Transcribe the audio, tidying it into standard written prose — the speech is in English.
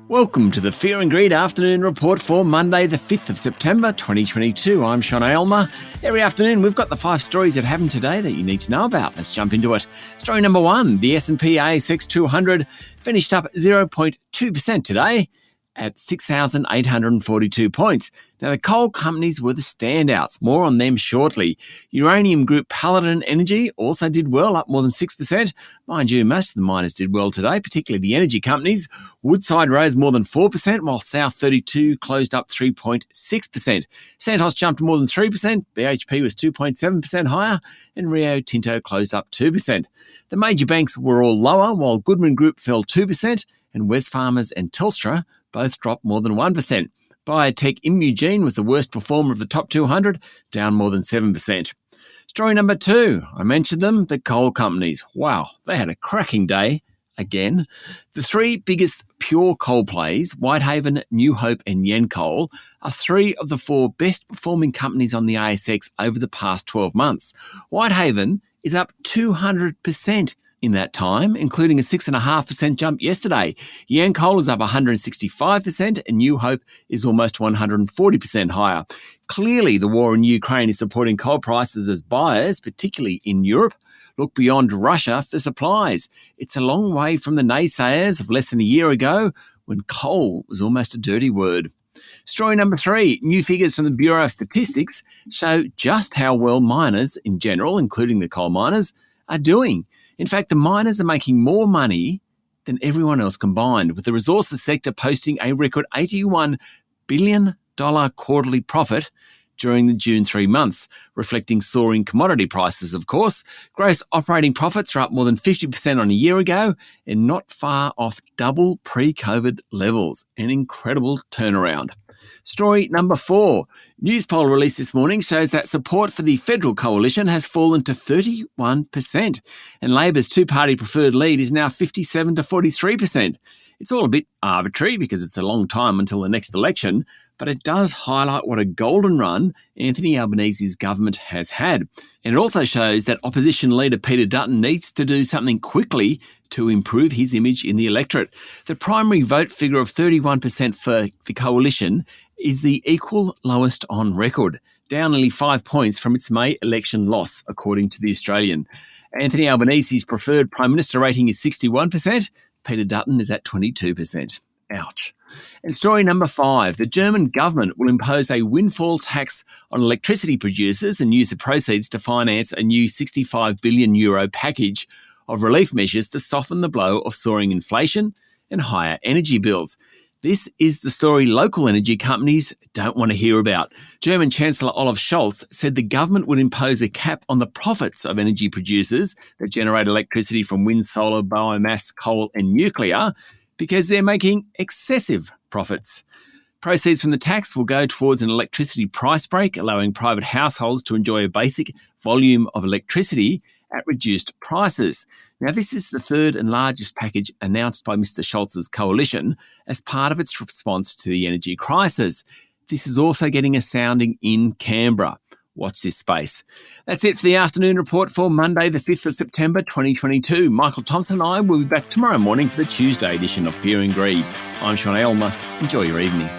Welcome to the Fear and Greed Afternoon Report for Monday, the 5th of September 2022. I'm Sean Aylmer. Every afternoon, we've got the 5 stories that happened today that you need to know about. Let's jump into it. Story number 1, the S&P ASX 200 finished up 0.2% today at 6,842 points. Now, the coal companies were the standouts. More on them shortly. Uranium group Paladin Energy also did well, up more than 6%. Mind you, most of the miners did well today, particularly the energy companies. Woodside rose more than 4%, while South32 closed up 3.6%. Santos jumped more than 3%, BHP was 2.7% higher, and Rio Tinto closed up 2%. The major banks were all lower, while Goodman Group fell 2%, and Wesfarmers and Telstra both dropped more than 1%. Biotech Imugene was the worst performer of the top 200, down more than 7%. Story number 2, I mentioned them, the coal companies. Wow, they had a cracking day again. The 3 biggest pure coal plays, Whitehaven, New Hope and Yancoal, are 3 of the 4 best performing companies on the ASX over the past 12 months. Whitehaven is up 200% in that time, including a 6.5% jump yesterday. Yancoal is up 165% and New Hope is almost 140% higher. Clearly, the war in Ukraine is supporting coal prices as buyers, particularly in Europe, look beyond Russia for supplies. It's a long way from the naysayers of less than a year ago when coal was almost a dirty word. Story number 3, new figures from the Bureau of Statistics show just how well miners in general, including the coal miners, are doing. In fact, the miners are making more money than everyone else combined, with the resources sector posting a record $81 billion quarterly profit during the June 3 months, reflecting soaring commodity prices, of course. Gross operating profits are up more than 50% on a year ago and not far off double pre-COVID levels. An incredible turnaround. Story number 4. Newspoll released this morning shows that support for the federal coalition has fallen to 31%, and Labor's two-party preferred lead is now 57 to 43%. It's all a bit arbitrary because it's a long time until the next election, but it does highlight what a golden run Anthony Albanese's government has had. And it also shows that opposition leader Peter Dutton needs to do something quickly to improve his image in the electorate. The primary vote figure of 31% for the coalition is the equal lowest on record, down nearly 5 points from its May election loss, according to The Australian. Anthony Albanese's preferred Prime Minister rating is 61%. Peter Dutton is at 22%. Ouch. And story number 5, the German government will impose a windfall tax on electricity producers and use the proceeds to finance a new €65 billion package of relief measures to soften the blow of soaring inflation and higher energy bills. This is the story local energy companies don't want to hear about. German Chancellor Olaf Scholz said the government would impose a cap on the profits of energy producers that generate electricity from wind, solar, biomass, coal and nuclear because they're making excessive profits. Proceeds from the tax will go towards an electricity price break, allowing private households to enjoy a basic volume of electricity at reduced prices. Now, this is the third and largest package announced by Mr. Scholz's coalition as part of its response to the energy crisis. This is also getting a sounding in Canberra. Watch this space. That's it for the afternoon report for Monday, the 5th of September 2022. Michael Thompson and I will be back tomorrow morning for the Tuesday edition of Fear and Greed. I'm Sean Aylmer. Enjoy your evening.